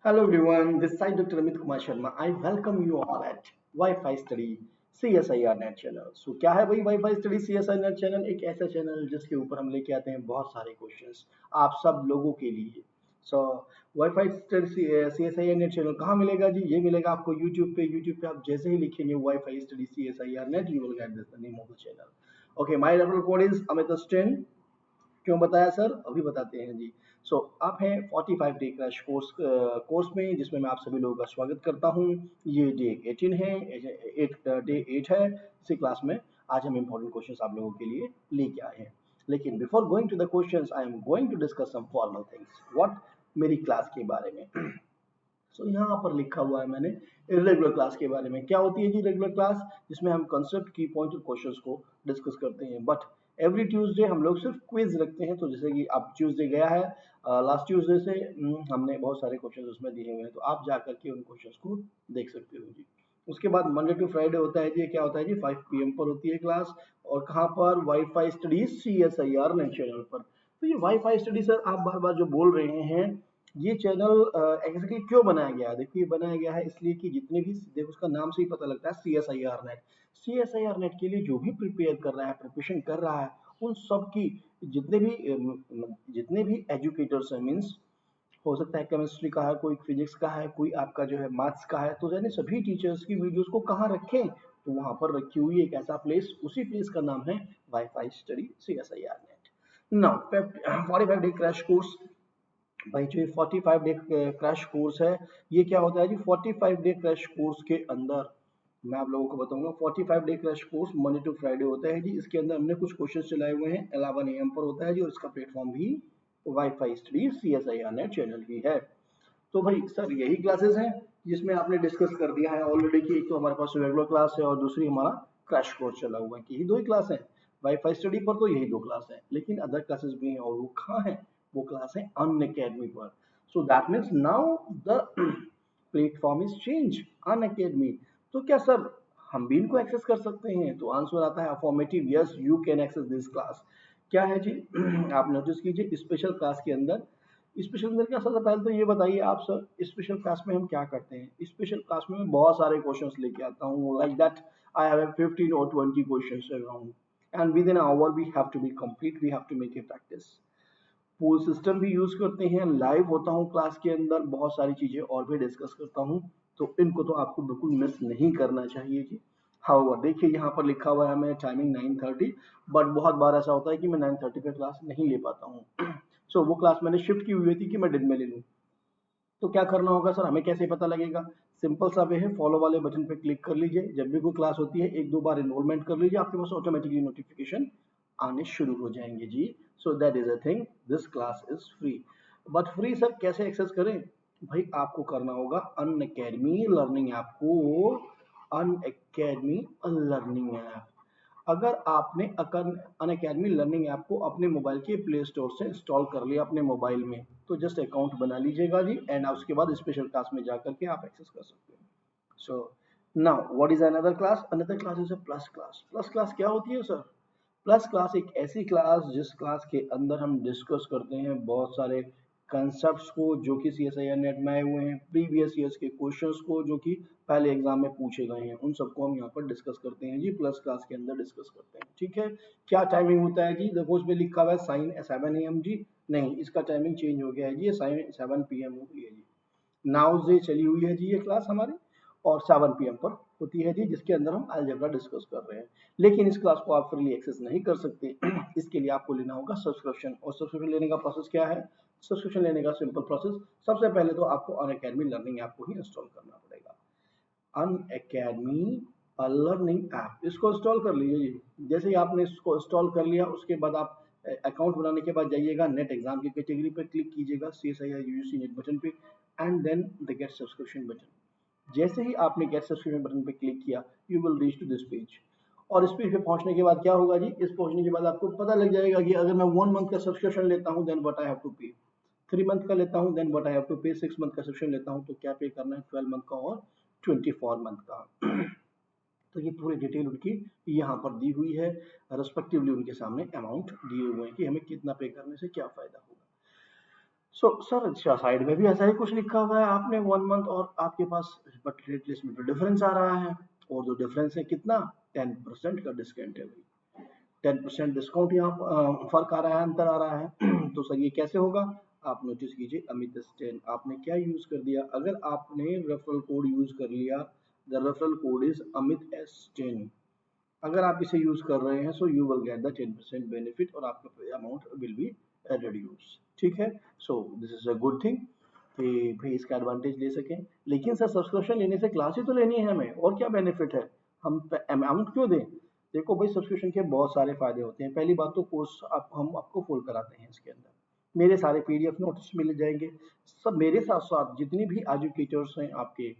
Hello everyone, this side Dr. Amit Kumar Sharma. I welcome you all at Wi-Fi Study CSIR Net Channel. So क्या है भाई Wi-Fi Study CSIR Net Channel? एक ऐसा channel जिसके ऊपर हम लेके आते हैं बहुत सारे क्वेश्चंस आप सब लोगों के लिए. सो Wi-Fi Study CSIR Net Channel कहाँ मिलेगा जी? ये मिलेगा आपको YouTube पे. YouTube पे आप जैसे ही लिखेंगे Wi-Fi Study CSIR Net, you will get this the name of the channel. Okay, my referral code is Amit Austin. क्यों बताया सर? अभी बताते हैं जी. आप हैं 45 डे क्रैश कोर्स में, जिसमें मैं आप सभी लोगों का स्वागत करता हूं. ये डे 18 है, डे 8 है. इसी क्लास में आज हम इंपॉर्टेंट क्वेश्चंस आप लोगों के लिए लेके आए हैं. लेकिन before going to the questions I am going to discuss some formal things. What? मेरी क्लास के बारे में. यहाँ पर लिखा हुआ है मैंने रेगुलर क्लास के बारे में. क्या होती है जी रेगुलर क्लास? जिसमें हम कंसेप्ट की पॉइंट और क्वेश्चंस को डिस्कस करते हैं. बट एवरी ट्यूसडे हम लोग सिर्फ क्विज रखते हैं. तो जैसे कि अब ट्यूसडे गया है, लास्ट ट्यूसडे से हमने बहुत सारे क्वेश्चंस उसमें दिए हुए हैं, तो आप जा करके उन क्वेश्चंस को देख सकते हो जी. उसके बाद मंडे टू फ्राइडे होता है जी. क्या होता है जी? 5 PM पर होती है क्लास. और कहाँ पर? Wifi studies CSIR NET channel पर. तो ये वाईफाई स्टडी सर आप बार बार जो बोल रहे हैं, ये चैनल एग्जैक्टली क्यों बनाया गया है? देखिए बनाया गया है इसलिए कि जितने भी, देखो उसका नाम से ही पता लगता है CSIR नेट. CSIR नेट के लिए जो भी प्रिपेयर कर रहा है, प्रिपरेशन कर रहा है, उन सब की जितने भी एजुकेटर्स हैं, मीन्स हो सकता है केमिस्ट्री का है, कोई फिजिक्स का है, कोई आपका जो है मैथ्स का है, तो यानी सभी टीचर्स की वीडियोस को कहाँ रखें? तो वहां पर रखी हुई एक ऐसा प्लेस, उसी प्लेस का नाम है wifi study CSIR net. Now 45 day crash course. भाई जो ये 45 डे क्रैश कोर्स है, ये क्या होता है जी? 45 डे क्रैश कोर्स के अंदर मैं आप लोगों को बताऊंगा. 45 day crash course Monday to Friday होता है जी. इसके अंदर हमने कुछ क्वेश्चन चलाए हुए हैं. 11 AM पर होता है जी, और इसका प्लेटफॉर्म भी WiFi study CSIR NET channel ही है. तो भाई सर यही क्लासेस हैं जिसमें आपने डिस्कस कर दिया है ऑलरेडी कि एक तो हमारे पास रेगुलर क्लास है और दूसरी हमारा क्रैश कोर्स चला हुआ है, कि यही दो ही क्लास है. वाईफाई स्टडी पर तो यही दो क्लास है, लेकिन अदर क्लासेस भी हैं, और वो कहाँ है? वो क्लास है अन अकेडमी पर. So that means now the platform is change, Unacademy. तो क्या सर हम भी इनको एक्सेस कर सकते हैं? तो आंसर आता है affirmative, yes you can access this class. क्या है जी? आप नोटिस कीजिए स्पेशल क्लास के अंदर. स्पेशल अंदर क्या? सबसे पहले तो ये बताइए आप सर, स्पेशल क्लास में हम क्या करते हैं? स्पेशल क्लास में मैं बहुत सारे क्वेश्चंस लेके आता हूँ, like that I have 15 or 20 questions around, and with in our we have to be complete, we have to make a practice. Pool system भी यूज करते हैं, लाइव होता हूँ क्लास के अंदर, बहुत सारी चीजें और भी डिस्कस करता हूँ. तो इनको तो आपको बिल्कुल मिस नहीं करना चाहिए जी. हाँ देखिए यहाँ पर लिखा हुआ है मैं टाइमिंग 9:30, बट बहुत बार ऐसा होता है कि मैं 9:30 पे क्लास नहीं ले पाता हूँ. वो क्लास मैंने शिफ्ट की हुई थी कि मैं दिन में ले लूँ. तो क्या करना होगा सर? हमें कैसे पता लगेगा? सिंपल सा वे है, फॉलो वाले बटन पे क्लिक कर लीजिए. जब भी कोई क्लास होती है एक दो बार इनरोलमेंट कर लीजिए, आपके पास ऑटोमेटिकली नोटिफिकेशन आने शुरू हो जाएंगे जी. So that is a thing, this class is free. But free sir कैसे एक्सेस करें? भाई आपको करना होगा अन अकेडमी लर्निंग ऐप को. अन अकेडमी लर्निंग ऐप, अगर आपने अन अकेडमी लर्निंग ऐप को अपने मोबाइल के प्ले स्टोर से इंस्टॉल कर लिया अपने मोबाइल में, तो जस्ट अकाउंट बना लीजिएगा जी, एंड उसके बाद स्पेशल क्लास में जाकर के आप एक्सेस कर सकते हैं. So now what is another class? Another class is a plus class. Plus class क्या होती है सर? प्लस क्लास एक ऐसी क्लास जिस क्लास के अंदर हम डिस्कस करते हैं बहुत सारे कंसेप्ट्स को जो कि CSIR नेट में आए हुए हैं, प्रीवियस ईयर्स के क्वेश्चंस को जो कि पहले एग्जाम में पूछे गए हैं, उन सबको हम यहाँ पर डिस्कस करते हैं जी. प्लस क्लास के अंदर डिस्कस करते हैं, ठीक है. क्या टाइमिंग होता है जी? देखो उसमें लिखा हुआ है साइन 7 AM जी. नहीं, इसका टाइमिंग चेंज हो गया है जी, साइन 7 PM हो गई है जी. नाउ से चली हुई है जी ये क्लास हमारी, और 7 PM पर होती है जी, जिसके अंदर हम अलजेब्रा डिस्कस कर रहे हैं. लेकिन इस क्लास को आप फ्रीली एक्सेस नहीं कर सकते. इसके लिए आपको लेना होगा सब्सक्रिप्शन. और सब्सक्रिप्शन लेने का प्रोसेस क्या है? सब्सक्रिप्शन लेने का सिंपल प्रोसेस, सबसे पहले तो आपको अन अकेडमी लर्निंग ऐप को ही इंस्टॉल करना पड़ेगा. अन अकेडमी लर्निंग ऐप, इसको इंस्टॉल कर लीजिए जी. जैसे ही आपने इसको इंस्टॉल कर लिया, उसके बाद आप अकाउंट बनाने के बाद जाइएगा नेट एग्जाम की कैटेगरी पर, क्लिक कीजिएगा CSIR UGC नेट बटन पे, and then the get subscription button. जैसे ही आपने गेट सब्सक्रिप्शन बटन पे क्लिक किया, you will reach to this page. और इस पेज पे पहुंचने के बाद क्या होगा जी? इस पहुंचने के बाद आपको पता लग जाएगा कि अगर मैं 1 मंथ का सब्सक्रिप्शन लेता हूं, then what I have to pay. 3 month का लेता हूं, then what I have to pay. 6 month का सब्सक्रिप्शन लेता हूं तो क्या पे करना है? 12 मंथ का और 24 मंथ का. तो ये पूरी डिटेल उनकी यहाँ पर दी हुई है, रेस्पेक्टिवली उनके सामने अमाउंट दिए हुए हैं कि हमें कितना पे करने से क्या फायदा होगा. सो सर अच्छा साइड में भी ऐसा ही कुछ लिखा हुआ है आपने 1 मंथ और आपके पास, बट रेट लिस्ट में तो डिफरेंस आ रहा है, और जो डिफरेंस है कितना, 10% का डिस्काउंट है भाई। 10% डिस्काउंट यहाँ फर्क आ रहा है, अंतर आ रहा है। तो सर ये कैसे होगा, आप नोटिस कीजिए अमित एस 10 आपने क्या यूज कर दिया, अगर आपने रेफरल कोड यूज कर लिया, the referral code is Amit S 10, अगर आप इसे यूज कर रहे हैं so you will get the 10% benefit और आपका अमाउंट विल बी रिड्यूस। ठीक है, so this is a good thing कि भाई इसका एडवांटेज ले सकें। लेकिन सर सब्सक्रिप्शन लेने से क्लास ही तो लेनी है हमें, और क्या बेनिफिट है, हम अमाउंट क्यों दें। देखो भाई सब्सक्रिप्शन के बहुत सारे फायदे होते हैं। पहली बात तो कोर्स आपको हम आपको फुल कराते हैं, इसके अंदर मेरे सारे पीडीएफ नोट्स मिल जाएंगे। सब मेरे साथ साथ जितनी भी एजुकेटर्स हैं आपके,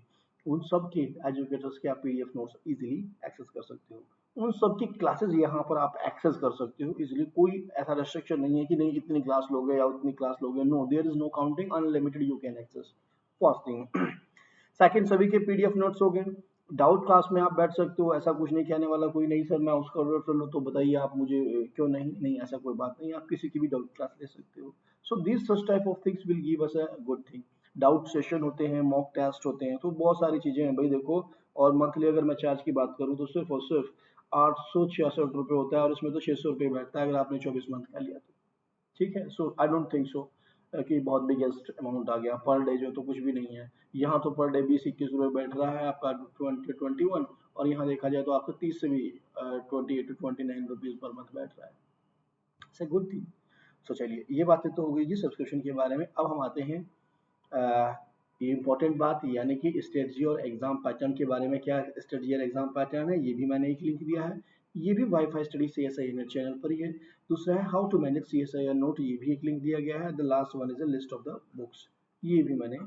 उन सब के एजुकेटर्स के आप पीडीएफ नोट्स इजीली एक्सेस कर सकते हो। उन सब की क्लासेस यहाँ पर आप एक्सेस कर सकते हो इजीली। कोई ऐसा रेस्ट्रिक्शन नहीं है कि नहीं इतनी क्लास लोगे या उतनी क्लास लोगे, no there is no counting, unlimited you can access. First thing. Second, सभी के पीडीएफ नोट्स हो गए। डाउट क्लास में आप बैठ सकते हो, ऐसा कुछ नहीं कहने वाला कोई, नहीं सर मैं उसका ऑर्डर कर लूँ तो बताइए आप मुझे क्यों नहीं, नहीं ऐसा कोई बात नहीं, आप किसी की भी डाउट क्लास ले सकते हो। So this such type of things will give us a good thing. Doubt session होते हैं, मॉक टेस्ट होते हैं, तो बहुत सारी चीजें हैं भाई देखो। और मंथली अगर मैं चार्ज की बात करूँ तो सिर्फ और सिर्फ 866 रुपये होता है, और इसमें तो 600 रुपये बैठता है अगर आपने 24 मंथ का लिया तो। ठीक है, सो आई डोंट थिंक सो कि बहुत बिगेस्ट अमाउंट आ गया पर डे, जो तो कुछ भी नहीं है। यहाँ तो पर डे 20-21 रुपये बैठ रहा है आपका 20-21, और यहाँ देखा जाए तो आपको 30 से भी 28 to 29 रुपीज पर मंथ बैठ रहा है। It's good thing. सो चलिए ये बातें तो हो गई जी सब्सक्रिप्शन के बारे में। अब हम आते हैं ये इंपॉर्टेंट बात, यानी कि स्ट्रेटजी और एग्जाम पैटर्न के बारे में। क्या स्ट्रेटजी और एग्जाम पैटर्न है, ये भी मैंने एक लिंक दिया है, ये भी WiFi study C S I net channel पर ही है। दूसरा है how to manage C S I R note, ये भी एक लिंक दिया गया है। The last one is a list of the books, ये भी मैंने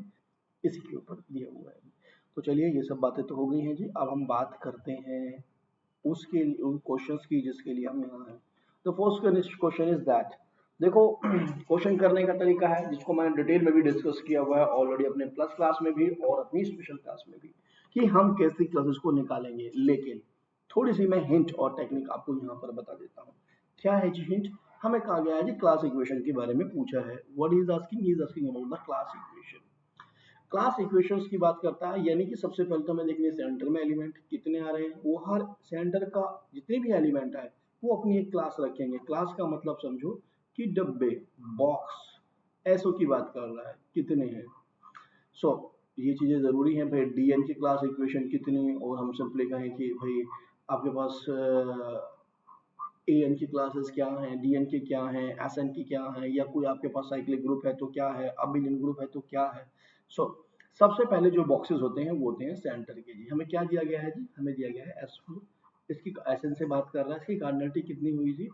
इसी के ऊपर दिया हुआ है। तो चलिए ये सब बातें तो हो गई हैं जी। अब हम बात करते हैं उसके उन क्वेश्चंस की जिसके लिए हम यहाँ हैं। तो फर्स्ट क्वेश्चन इज दैट, देखो क्वेश्चन करने का तरीका है जिसको मैंने डिटेल में भी डिस्कस किया हुआ है ऑलरेडी अपने प्लस क्लास में भी और अपनी स्पेशल क्लास में भी, कि हम कैसे क्लासेस को निकालेंगे। लेकिन थोड़ी सी मैं हिंट और टेक्निक आपको यहाँ पर बता देता हूँ। क्या है जी हिंट, हमें कहा गया है जी क्लास इक्वेशन के बारे में पूछा है। What is asking, is asking about the class equation. Class equations की बात करता है, यानी कि सबसे पहले तो हमें देखने सेंटर में एलिमेंट कितने आ रहे हैं, वो हर सेंटर का जितने भी एलिमेंट है वो अपनी एक क्लास रखेंगे। क्लास का मतलब समझो कि डब्बे, बॉक्स, ऐसो की बात कर रहा है कितने हैं। सो ये चीजें जरूरी हैं भाई। डीएन की क्लास इक्वेशन कितनी, और हम सिंपली कहें कि भाई आपके पास एन की क्लासेस क्या हैं, डीएन की क्या हैं, एसएन की क्या हैं, या कोई आपके पास साइक्लिक ग्रुप है तो क्या है, अबिलिन ग्रुप है तो क्या है। सो सबसे पहले जो बॉक्सेस होते हैं वो होते हैं सेंटर के जी। हमें क्या दिया गया है जी, हमें दिया गया है S4। इसकी एसएन से बात कर रहा है, इसकी कार्डिनलिटी कितनी हुई जी,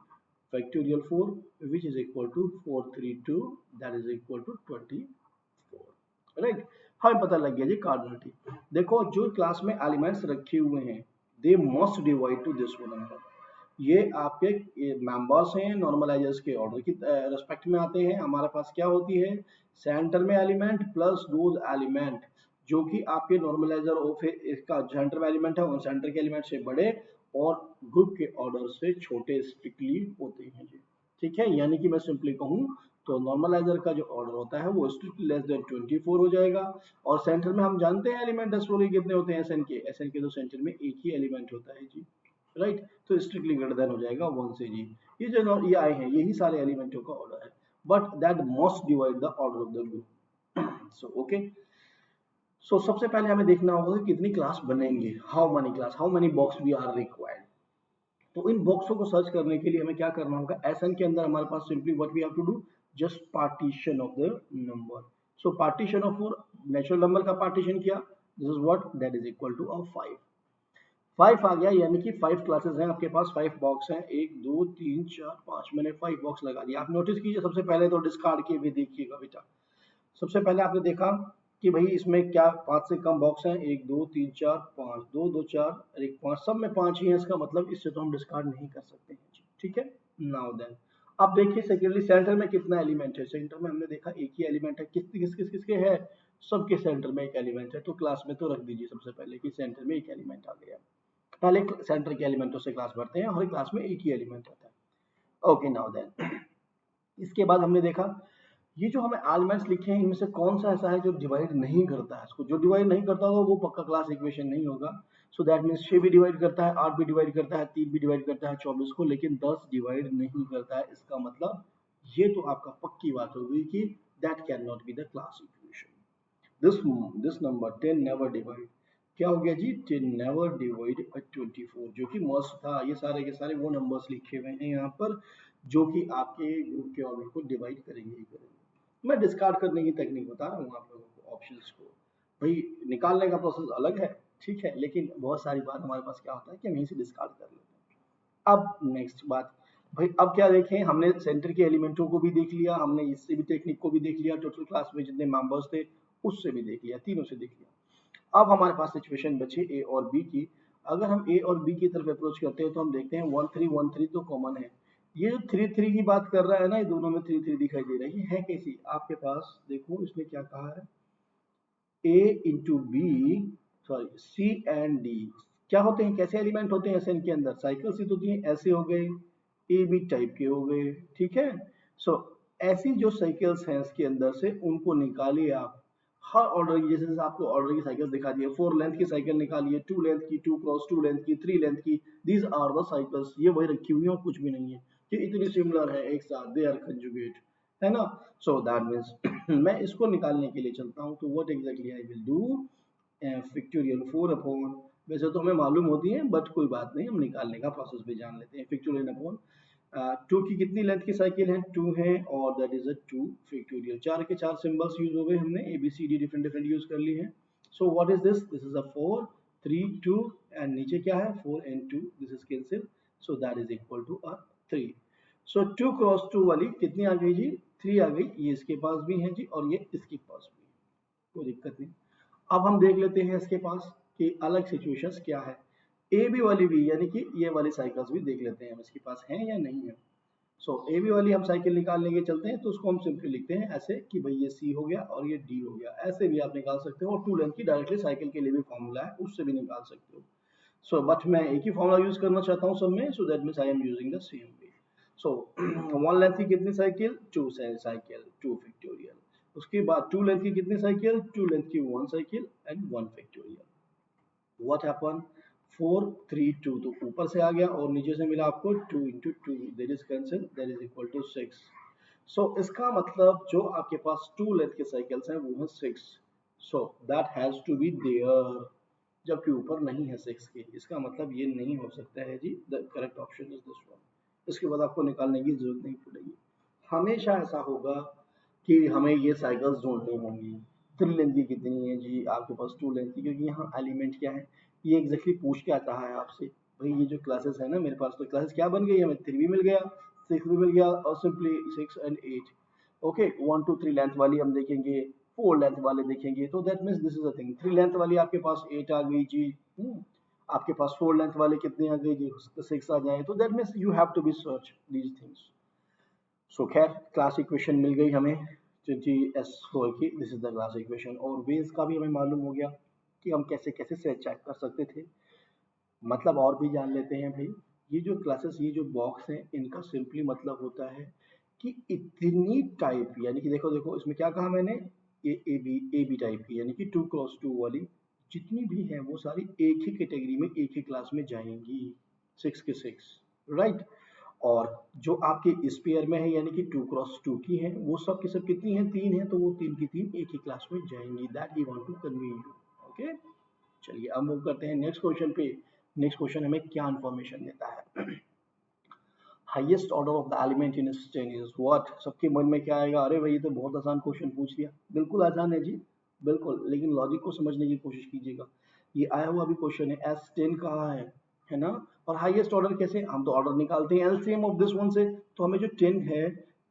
factorial 4 which is equal to 432, that is equal to 24, right. हमें पता लग गया जी कार्डिनलिटी। देखो जो क्लास में एलिमेंट्स रखे हुए हैं they must divide two this number. ये आपके मेंबर्स हैं नॉर्मलाइजर्स के ऑर्डर की रेस्पेक्ट में आते हैं। हमारे पास क्या होती है, सेंटर में एलिमेंट प्लस दोज एलिमेंट जो कि आपके नॉर्मलाइजर ऑफ इसका सेंटर में एलिमेंट है उन सेंटर के एलिमेंट से बड़े और ग्रुप के ऑर्डर से छोटे स्ट्रिक्टली होते हैं जी। ठीक है, यानी कि मैं सिंपली कहूँ तो नॉर्मलाइजर का जो ऑर्डर होता है वो स्ट्रिक्टली लेस देन 24 हो जाएगा। और सेंटर में हम जानते हैं एलिमेंट एस4 कितने होते हैं, एसएन के तो सेंटर में एक ही एलिमेंट होता है जी, राइट। तो स्ट्रिक्टली ग्रेटर देन हो जाएगा 1 से जी। ये जो ये आए हैं यही सारे एलिमेंटों का ऑर्डर है, but that must divide the order of the group. So okay, so सबसे पहले हमें देखना होगा कि कितनी क्लास बनेंगे, how many class, how many box we are required. तो इन बॉक्सों को सर्च करने के लिए हमें क्या करना होगा, एसएन के अंदर हमारे पास simply what we have to do, just partition of the number. So partition of natural number का पार्टीशन किया, this is what that is equal to 5। 5 आ गया, यानी कि 5 क्लासेस हैं आपके पास, 5 बॉक्स हैं, 1 2 3 4 5, मैंने 5 बॉक्स लगा दिया। आप नोटिस कीजिए सबसे पहले तो डिस्कार्ड किए हुए देखिएगा बेटा। सबसे पहले आपने देखा कि भाई इसमें क्या 5 से कम बॉक्स हैं, 1 2 3 4 5, 2 2 4 और 1 5, सब में 5 ही है, इसका मतलब इससे तो हम डिस्कार्ड नहीं कर सकते हैं। ठीक है, नाउ देन अब देखिए सेकेंडली सेंटर में कितना एलिमेंट है। सेंटर में हमने देखा एक ही एलिमेंट है, किसके है, सबके सेंटर में एक एलिमेंट है। तो क्लास में तो रख दीजिए सबसे पहले कि सेंटर में एक एलिमेंट आ गया। पहले सेंटर के एलिमेंटों से क्लास भरते हैं, हर क्लास में एक ही एलिमेंट होता है। ओके नाउ देन इसके बाद हमने देखा ये जो हमें एलिमेंट्स लिखे हैं इनमें से कौन सा ऐसा है जो डिवाइड नहीं करता है इसको, जो डिवाइड नहीं करता होगा वो पक्का क्लास इक्वेशन नहीं होगा। सो दैट मीन्स 6 भी डिवाइड करता है, 8 भी डिवाइड करता है, 3 भी डिवाइड करता है 24 को, लेकिन 10 डिवाइड नहीं करता है। इसका मतलब ये तो आपका पक्की बात होगी कि that can not be the class equation. This number 10 never divide, क्या हो गया जी, 10 नेवर डिवाइड 24, जो कि मस्ट था। ये सारे के सारे वो नंबर्स लिखे हुए हैं यहाँ पर जो कि आपके ग्रुप के ऑर्डर को डिवाइड करेंगे ही करेंगे। मैं डिस्कार्ड करने की टेक्निक बता रहा हूँ आप लोगों को, ऑप्शंस को। भाई निकालने का प्रोसेस अलग है, ठीक है, लेकिन बहुत सारी बात हमारे पास क्या होता है कि हम यहीं से डिस्कार्ड कर लेते हैं। अब नेक्स्ट बात, भाई अब क्या देखें, हमने सेंटर के एलिमेंटों को भी देख लिया, हमने इससे भी टेक्निक को भी देख लिया, टोटल क्लास में जितने मेंबर्स थे उससे भी देख लिया, तीनों से देख लिया। अब हमारे पास सिचुएशन बची ए और बी की। अगर हम ए और बी की तरफ अप्रोच करते हैं तो हम देखते हैं 1 3 1 3 तो कॉमन है। ये जो 3 3 की बात कर रहा है ना, ये दोनों में 3 3 दिखाई दे रही है कैसी आपके पास, देखो इसमें क्या कहा है, A into B, sorry C and D क्या होते हैं, कैसे एलिमेंट होते हैं ऐसे, इनके अंदर साइकिल्स ही तो होती हैं, ऐसे हो गए, ए बी टाइप के हो गए, ठीक है। सो ऐसी जो साइकिल्स हैं इसके अंदर से उनको निकालिए आप, हर ऑर्डर की, जैसे आपको ऑर्डर की साइकिल्स दिखा दी है, 4 लेंथ की साइकिल निकालिए, 2 लेंथ की, 2 क्रॉस 2 लेंथ की, 3 लेंथ की, दीज आर द साइकिल्स, ये वही रखी हुई है और कुछ भी नहीं है, ये इतनी सिमिलर है एक साथ, दे आर कंजुगेट, है ना। सो दैट मीन्स मैं इसको निकालने के लिए चलता हूँ, तो what exactly I will do, factorial 4 upon, वैसे तो हमें मालूम होती है बट कोई बात नहीं, हम निकालने का प्रोसेस भी जान लेते हैं, फैक्टोरियल अपॉन 2 की कितनी लेंथ की साइकिल है, 2 है, और दैट इज अ 2 फैक्टोरियल, 4 के 4 सिंबल्स यूज हो गए, हमने A B C D different different use कर ली है। So what is this, this is a 4 3 2 and नीचे क्या है 4 and 2, this is cancel, so that is equal to a 3। सो 2 क्रॉस 2 वाली कितनी आ गई जी, 3 आ गई, ये इसके पास भी है जी और ये इसके पास भी है, कोई दिक्कत नहीं। अब हम देख लेते हैं इसके पास कि अलग सिचुएशंस क्या है, ए बी वाली भी यानी कि ये वाली साइकिल्स भी देख लेते हैं हम इसके पास हैं या नहीं है। सो ए बी वाली हम साइकिल निकालने के चलते हैं तो उसको हम सिंपली लिखते हैं ऐसे कि भाई ये सी हो गया और ये डी हो गया, ऐसे भी आप निकाल सकते हो, और 2 लेंथ की डायरेक्टली साइकिल के लिए भी फॉर्मूला है उससे भी निकाल सकते हो। सो बट मैं एक ही फॉर्मूला यूज करना चाहता हूँ सब में, सो that means I am using the same way. So 1 length की कितनी साइकिल, 2 साइकिल 2 फैक्टोरियल, उसके बाद 2 लेंथ की कितनी साइकिल, 2 लेंथ की 1 cycle and 1 factorial. What happen, 4 3 2 तो ऊपर से आ गया और नीचे से मिला आपको 2 into two, that is cancel, that is equal to 6। So इसका मतलब जो आपके पास 2 लेंथ के साइकिल्स हैं वो है 6, so that has to be there, जबकि ऊपर नहीं है 6 के, इसका मतलब ये नहीं हो सकता है जी, the correct option is this one. इसके बाद आपको निकालने की जरूरत नहीं पड़ेगी, हमेशा ऐसा होगा कि हमें ये साइकिल्स ढूंढनी होंगी। 3 लेंथ की कितनी है जी आपके पास, 2 लेंथ की, क्योंकि यहाँ एलिमेंट क्या है, ये एग्जैक्टली पूछ के आता है आपसे। भाई ये जो क्लासेस है ना मेरे पास, तो क्लासेस क्या बन गई, हमें 3 भी मिल गया, 6 भी मिल गया, और सिंपली 6 एंड 8, ओके 1 2 3 लेंथ वाली हम देखेंगे, 4 लेंथ वाले देखेंगे, तो that means this is a thing, 3 length वाली आपके पास 8 आ गई जी, आपके पास 4 लेंथ वाले कितने आ गए जी, 6 आ जाए, तो that means you have to be search these things. So खैर क्लास इक्वेशन मिल गई हमें, जो जी एस फोर की, this is the class equation, और वेज का भी हमें मालूम हो गया कि हम कैसे कैसे से चेक कर सकते थे। मतलब और भी जान लेते हैं भाई, ये जो क्लासेस, ये जो बॉक्स हैं, इनका सिंपली मतलब होता है कि इतनी टाइप, यानी कि देखो देखो इसमें क्या कहा मैंने, ये ए बी टाइप की, यानी कि 2 क्रॉस 2 वाली जितनी भी है वो सारी एक ही कैटेगरी में एक ही क्लास में जाएंगी, 6 के 6, राइट। और जो आपके स्पेयर में है यानी कि 2 क्रॉस 2 की है, वो सब की सब कितनी है, 3 है, तो वो 3 की 3 एक ही क्लास में जाएंगी, that we want to convey you, okay. चलिए अब मूव करते हैं नेक्स्ट क्वेश्चन पे। नेक्स्ट क्वेश्चन हमें क्या इंफॉर्मेशन देता है, highest order of the element in chain is what, सबके मन में क्या आएगा, अरे भाई ये तो बहुत आसान क्वेश्चन पूछ लिया, बिल्कुल आसान है जी, बिल्कुल, लेकिन लॉजिक को समझने की कोशिश कीजिएगा। ये आया हुआ भी क्वेश्चन है, S10 कहाँ है ना, और हाईएस्ट ऑर्डर कैसे, हम तो ऑर्डर निकालते हैं एलसीएम ऑफ दिस वन से, तो हमें जो 10 है,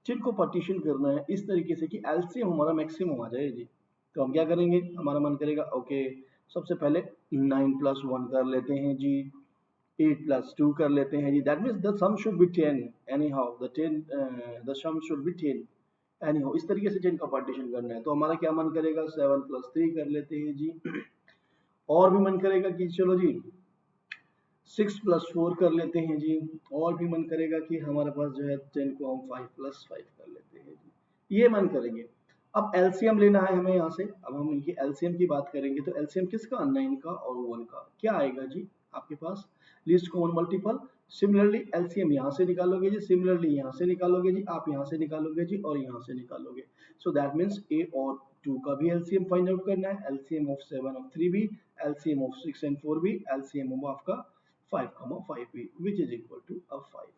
10 को पार्टीशन करना है इस तरीके से कि एलसीएम हमारा मैक्सिमम आ जाए जी। तो हम क्या करेंगे, हमारा मन करेगा ओके, सबसे पहले 9 प्लस 1 कर लेते हैं जी, 8 plus 2 कर लेते हैं जी, that means the sum should be 10 anyhow, the sum should be 10 anyhow, इस तरीके से 10 का पार्टीशन करना है, तो हमारा क्या मन करेगा 7 plus 3 कर लेते हैं जी, और भी मन करेगा कि चलो जी 6 plus 4 कर लेते हैं जी, और भी मन करेगा कि हमारे पास जो है 10 को हम 5 plus 5 कर लेते हैं जी, ये मन करेंगे। अब एलसीएम लेना है हमें यहाँ से, अब हम इनकी एलसीएम की बात करेंगे तो एलसीएम किसका, 9 का और 1 का, क्या आएगा जी आपके पास, least common multiple. Similarly LCM यहाँ से निकालोगे जी, सिमिलरली यहाँ से निकालोगे जी, आप यहाँ से निकालोगे जी और यहाँ से निकालोगे। सो दैट मीन्स ए और 2 का भी एलसीएम फाइंड आउट करना है, एलसीएम ऑफ 7 और 3 भी, एलसीएम ऑफ 6 एंड 4 भी, एलसीएम ऑफ आपका 5, 5 भी, which is equal to 5।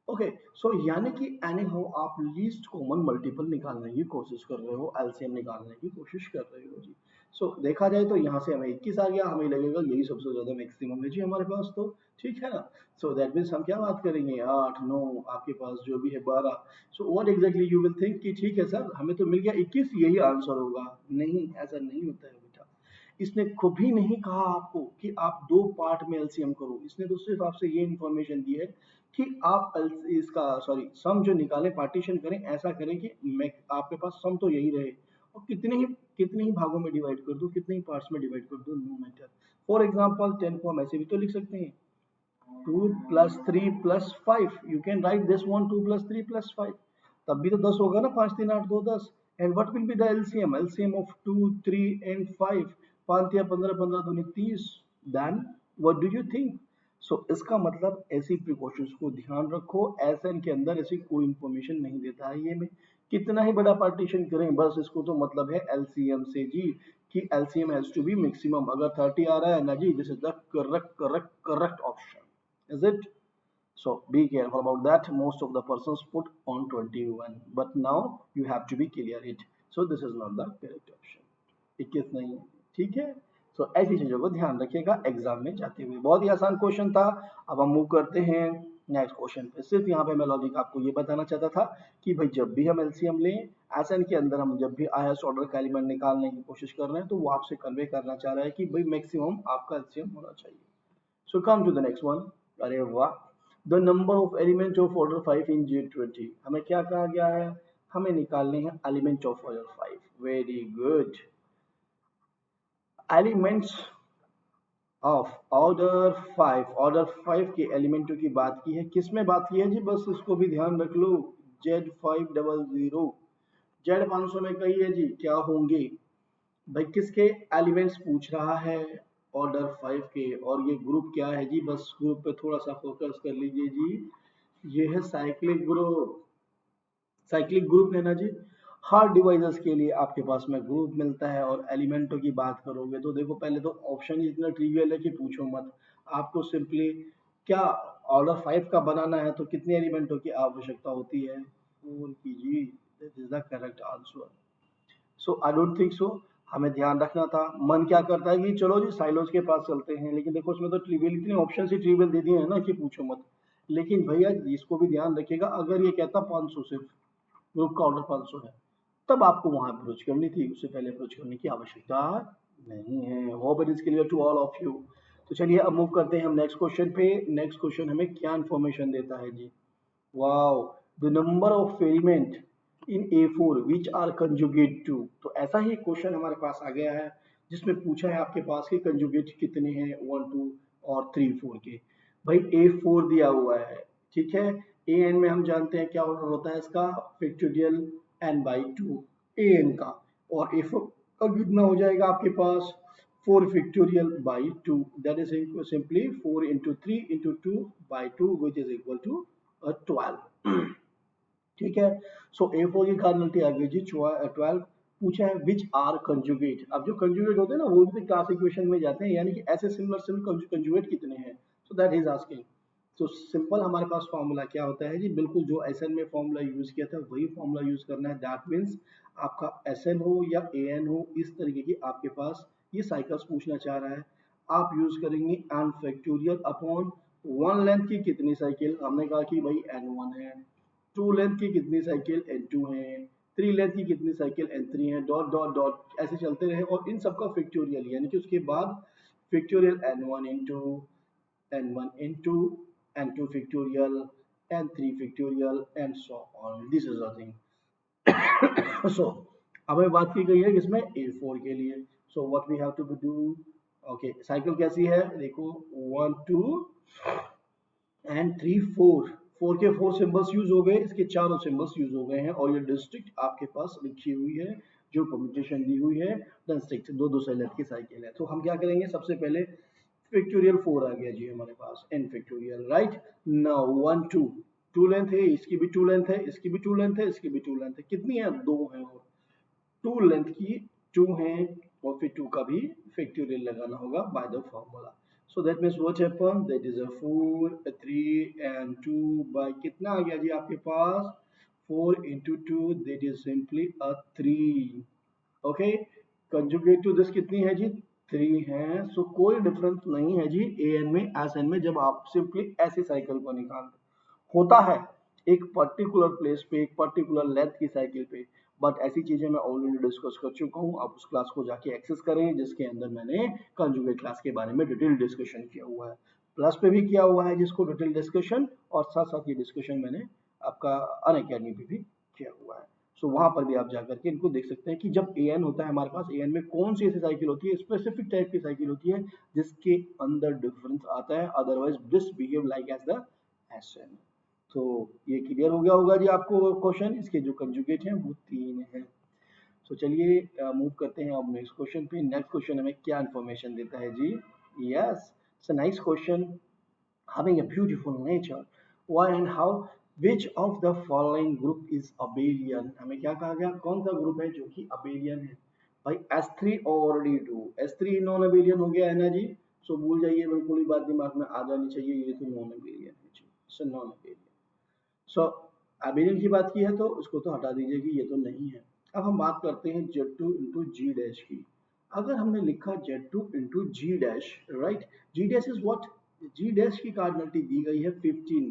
Okay, so यानी कि एनी हाउ आप लीस्ट कॉमन मल्टीपल निकालने की कोशिश कर रहे हो, एलसीएम निकालने की कोशिश कर रहे हो जी। सो देखा जाए तो यहाँ से हमें 21 आ गया, हमें लगेगा यही सबसे ज्यादा मैक्सिमम है जी हमारे पास, तो ठीक है ना। सो दैट मीन्स हम क्या बात करेंगे, 8 9, आपके पास जो भी है 12। So what exactly you will think कि ठीक है सर हमें तो मिल गया 21, यही आंसर होगा। नहीं, ऐसा नहीं होता है बेटा। इसने कभी नहीं कहा आपको कि आप दो पार्ट में एलसीएम करो, इसने तो सिर्फ आपसे ये इन्फॉर्मेशन दी है कि आप इसका सॉरी सम जो निकालें पार्टीशन करें, ऐसा करें कि मैं आपके पास सम तो यही रहे, और कितने ही भागों में डिवाइड कर दूं, कितने ही पार्ट्स में डिवाइड कर दूं, नो मैटर। फॉर एग्जांपल 10 को हम ऐसे भी तो लिख सकते हैं, 2 plus 3 plus 5, you can write this one, 2 plus 3 plus 5, तब भी तो 10 होगा ना, 5 3 8 2 10। And what will be the LCM, LCM of 2 3 and 5, 5 या 15, 15 दूनी 30, then what do you think. So इसका मतलब ऐसी प्रिकॉशंस को ध्यान रखो, एसएन के अंदर ऐसी कोई इंफॉर्मेशन नहीं देता है ये में, कितना ही बड़ा पार्टीशन करें, बस इसको तो मतलब है एलसीएम से जी, कि LCM has to be maximum. अगर 30 आ रहा है ना जी, this is the correct option, is it? So be careful about that. Most of the persons put on 21, but now you have to be clear it. So this is not the correct option. 21 नहीं है, ठीक है। सो ऐसी चीजों को ध्यान रखिएगा exam में जाते हुए। बहुत ही आसान क्वेश्चन था। अब हम मूव करते हैं नेक्स्ट क्वेश्चन पे। सिर्फ यहाँ पे मैं लॉजिक आपको ये बताना चाहता था कि भाई जब भी हम एलसीएम लें, एसएन के अंदर हम जब भी हाईएस्ट ऑर्डर का एलिमेंट निकालने की कोशिश कर रहे हैं, तो वो आपसे कन्वे करना चाह रहा है कि भाई मैक्सिमम आपका एलसीएम होना चाहिए। So come to the next one. अरे वाह, the number of element of order 5 in G20। हमें क्या कहा गया है, हमें निकालने हैं element of order 5। Very good. Elements of order 5 के एलिमेंटों की बात की है, किस में बात की है जी, बस इसको भी ध्यान रख लो। Z500, Z500 में कही है जी क्या होंगे भाई, किसके एलिमेंट्स पूछ रहा है, ऑर्डर 5 के, और ये ग्रुप क्या है जी, बस ग्रुप पे थोड़ा सा फोकस कर लीजिए जी, ये है साइक्लिक ग्रुप। साइक्लिक ग्रुप है ना जी। हर डिवाइसेस के लिए आपके पास में ग्रुप मिलता है, और एलिमेंटों की बात करोगे तो देखो पहले तो ऑप्शन ही इतना ट्रिवियल है कि पूछो मत। आपको सिंपली क्या ऑर्डर 5 का बनाना है, तो कितने एलिमेंटों की आवश्यकता होती है, 4 की जी, this is the correct answer. So I don't think so, हमें ध्यान रखना था। मन क्या करता है कि चलो जी साइलोज के पास चलते हैं, लेकिन देखो उसमें तो ट्रिवियल, इतने ऑप्शन ही ट्रिवियल दे दिए हैं ना कि पूछो मत। लेकिन भैया इसको भी ध्यान रखिएगा, अगर ये कहता 500 सिर्फ, ग्रुप का ऑर्डर 500 है, तब आपको वहां अप्रोच करनी थी, उससे पहले अप्रोच करने की आवश्यकता नहीं है। Hope it is clear to all of you. तो चलिए अब मूव करते हैं हम नेक्स्ट क्वेश्चन पे। नेक्स्ट क्वेश्चन हमें क्या इन्फॉर्मेशन देता है जी, wow, the number of element in A4 which are conjugate to. तो ऐसा ही क्वेश्चन हमारे पास आ गया है, जिसमें पूछा है आपके पास कि कंजुगेट कितने हैं 1 2 और 3 4 के। भाई A4 दिया हुआ है, ठीक है। ए एन में हम जानते हैं क्या ऑर्डर होता है इसका, फैक्टोरियल n/2 ए एन का, और A4 का कितना हो जाएगा आपके पास, 4 factorial by 2, that is simply 4 into 3 into 2 by 2, which is equal to 12। ठीक है। सो A4 की कार्डिनलिटी आ गई जी 12। पूछा है विच आर कंजुगेट। अब जो कंजुगेट होते हैं ना, वो भी क्लास इक्वेशन में जाते हैं, यानी कि ऐसे सिमिलर कंजुगेट कितने हैं, सो दैट इज आस्किंग। तो सिंपल हमारे पास फॉर्मूला क्या होता है जी, बिल्कुल जो एसएन में फॉर्मूला यूज किया था वही फॉर्मूला यूज करना है। दैट मीन्स आपका एसएन हो या एएन हो, इस तरीके की आपके पास ये साइकिल्स पूछना चाह रहा है, आप यूज करेंगे n factorial upon one length की कितनी साइकिल, हमने कहा कि भाई n1 है, टू लेंथ की कितनी साइकिल n2 है, थ्री लेंथ की कितनी साइकिल n3 है, डॉट डॉट डॉट ऐसे चलते रहे, और इन सबका फैक्टोरियल, यानी कि उसके बाद factorial n1 into n1 into n2 factorial, n3 factorial, and so on. This is the thing. So हमें बात की गई है किसमें, A4 के लिए। So what we have to do, okay, cycle कैसी है देखो, 1 2 and 3 4 4 के 4 सिंबल्स यूज हो गए, इसके चारों सिंबल्स यूज हो गए हैं और ये डिस्ट्रिक्ट आपके पास लिखी हुई है, जो परम्यूटेशन दी हुई है डिस्ट्रिक्ट, दो से लेफ्ट की साइकिल है। तो हम क्या करेंगे, सबसे पहले फैक्टोरियल 4 आ गया जी हमारे पास, n factorial, right. Now 1 2 two length है, इसकी भी टू लेंथ है, इसकी भी टू लेंथ है, इसकी भी टू लेंथ है, कितनी है, 2 है, और टू लेंथ की 2 है, और फिर 2 का भी फैक्टोरियल लगाना होगा by the formula. So that means what happened, that is a 4 a 3 and 2 by कितना आ गया जी आपके पास, 4 into 2, that is simply a 3। Okay, conjugate to this कितनी है जी, 3 है। सो कोई डिफरेंस नहीं है जी ए एन में एस एन में, जब आप सिंपली ऐसे साइकिल को निकालते होता है एक पर्टिकुलर प्लेस पे, एक पर्टिकुलर लेंथ की साइकिल पे, बट ऐसी चीजें मैं ऑलरेडी डिस्कस कर चुका हूँ। आप उस क्लास को जाके एक्सेस करें जिसके अंदर मैंने कंजुगेट क्लास के बारे में डिटेल डिस्कशन किया हुआ है, प्लस पे भी किया हुआ है जिसको डिटेल डिस्कशन, और साथ साथ ये डिस्कशन मैंने आपका अनअकैडमी पे भी किया हुआ है। सो वहां पर भी आप जाकर के इनको देख सकते हैं कि जब ए एन होता है हमारे पास, ए एन में कौन सी ऐसी साइकिल होती है, स्पेसिफिक टाइप की साइकिल होती है जिसके अंदर डिफरेंस आता है, otherwise this behave like as the S N. तो ये क्लियर हो गया होगा जी आपको क्वेश्चन, इसके जो कंजुगेट हैं वो 3 हैं। तो चलिए मूव करते हैं अब नेक्स्ट क्वेश्चन पे। नेक्स्ट क्वेश्चन हमें क्या इन्फॉर्मेशन देता है जी, yes it's a nice question, having a beautiful nature, why and how, which of the following group is abelian। हमें क्या कहा गया, कौन सा ग्रुप है जो कि abelian है, भाई S3 और D2, S3 नॉन abelian हो गया है ना जी। सो भूल जाइए, बिल्कुल ही बात दिमाग में आ जानी चाहिए, ये तो नॉन abelian है जी, सो नॉन abelian। सो abelian की बात की है तो उसको तो हटा दीजिए कि ये तो नहीं है। अब हम बात करते हैं Z2 इंटू जी डैश की। अगर हमने लिखा Z2 into G dash, right, G dash is what, G dash की कार्डिनलिटी दी गई है 15।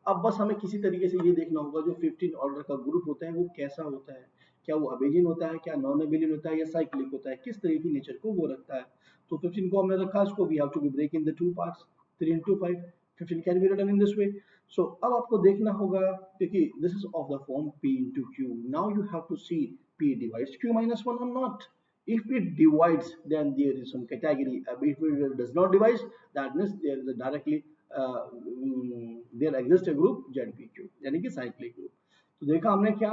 अब बस हमें किसी तरीके से ये देखना होगा जो 15 ऑर्डर का ग्रुप होता है वो कैसा होता है, क्या वो अबेलियन होता है, क्या नॉन अबेलियन होता है, या साइक्लिक होता है, किस तरह की नेचर को वो रखता है। तो 15 को हमने रखा, इसको we have to break in the two parts, 3 into 5, 15 can be written in this way. So अब आपको देखना होगा, देखिए this is of the form P into Q, now you have to see P divides Q minus 1 or not। If it divides, then there is some category. If it does not divide, that means there is a directly there exists a group ZPQ, यानी कि cyclic group. तो देखा हमने क्या,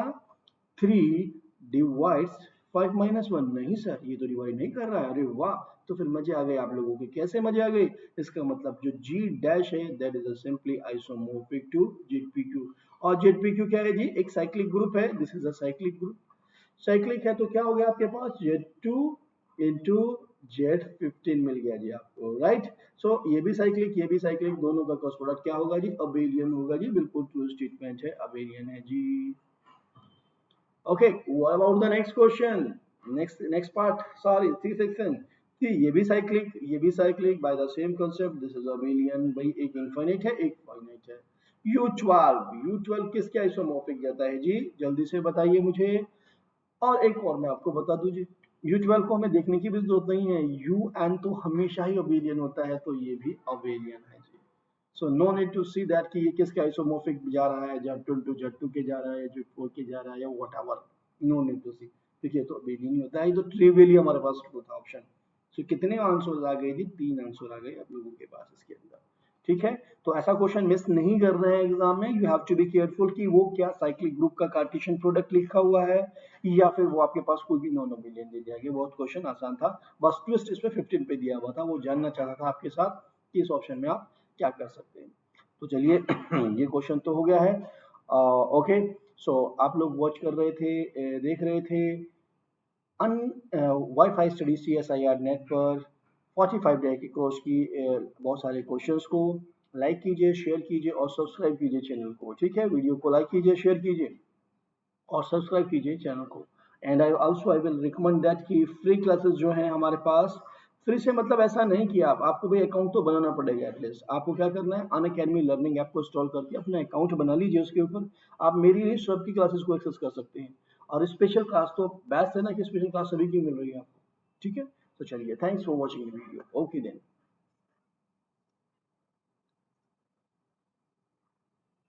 3 divides 5 minus 1, नहीं sir ये तो divide नहीं कर रहा है, अरे वाह, तो फिर मजे आ गए आप लोगों के, कैसे मजे आ गए, इसका मतलब जो G डैश है that is simply isomorphic to ZPQ, और ZPQ क्या है जी, एक साइक्लिक ग्रुप है, this is a cyclic group. Cyclic है तो क्या हो गया आपके पास, Z2 इंटू Z15 मिल गया जी आपको, राइट। सो ये भी साइक्लिक, ये भी साइक्लिक, दोनों का क्रॉस प्रोडक्ट क्या होगा जी, अबेलियन होगा जी, बिल्कुल ट्रू स्टेटमेंट है, अबेलियन है जी। Okay, what about the next question, next part, sorry C section. ये भी साइक्लिक, ये भी cyclic by the same concept, this is abelian, भाई एक इनफाइनाइट है एक फाइनाइट है। U12 किसके आइसोमॉर्फिक जाता है जी, जल्दी से बताइए मुझे। और एक और मैं आपको बता दूं जी, U12 को हमें देखने की भी जरूरत नहीं है, UN तो हमेशा ही अबेलियन होता है, तो ये भी अबेलियन है जी। So no need to see that कि ये किसके आइसोमॉर्फिक जा रहा है, Z2 टू Z2 के जा रहा है, Z4 के जा रहा है, या व्हाटएवर, नो नीड टू सी, देखिए तो अबेलियन ही होता है, ये तो ट्रिवियली हमारे पास ट्रू था ऑप्शन। सो कितने आंसर आ गए जी, 3 आंसर आ गए आप लोगों के पास इसके अंदर, ठीक है। तो ऐसा क्वेश्चन मिस नहीं कर रहे हैं एग्जाम में, you have to be careful कि वो क्या साइक्लिक ग्रुप का कार्टेशियन प्रोडक्ट लिखा हुआ है, या फिर वो आपके पास कोई भी नॉन अबेलियन दे दिया गया। बहुत क्वेश्चन आसान था, बस ट्विस्ट इसमें 15 पे दिया हुआ था, वो जानना चाहता था आपके साथ कि इस ऑप्शन में आप क्या कर सकते हैं। तो चलिए ये क्वेश्चन तो हो गया है। ओके, सो आप लोग वॉच कर रहे थे, देख रहे थे वाईफाई स्टडी CSIR नेट पर 45 डे के कोर्स की बहुत सारे क्वेश्चंस को लाइक कीजिए, शेयर कीजिए और सब्सक्राइब कीजिए चैनल को, ठीक है। वीडियो को लाइक कीजिए, शेयर कीजिए और सब्सक्राइब कीजिए चैनल को। And I will recommend that कि फ्री क्लासेस जो हैं हमारे पास, फ्री से मतलब ऐसा नहीं कि आपको भी अकाउंट तो बनाना पड़ेगा एटलीस्ट। आपको क्या करना है, अनअकैडमी लर्निंग ऐप को इंस्टॉल करके अपना अकाउंट बना लीजिए, उसके ऊपर आप मेरी नहीं सबकी क्लासेस को एक्सेस कर सकते हैं। और स्पेशल क्लास तो बेस्ट है ना कि स्पेशल क्लास सभी की मिल रही है आपको, ठीक है। तो चलिए, thanks for watching the video, okay then.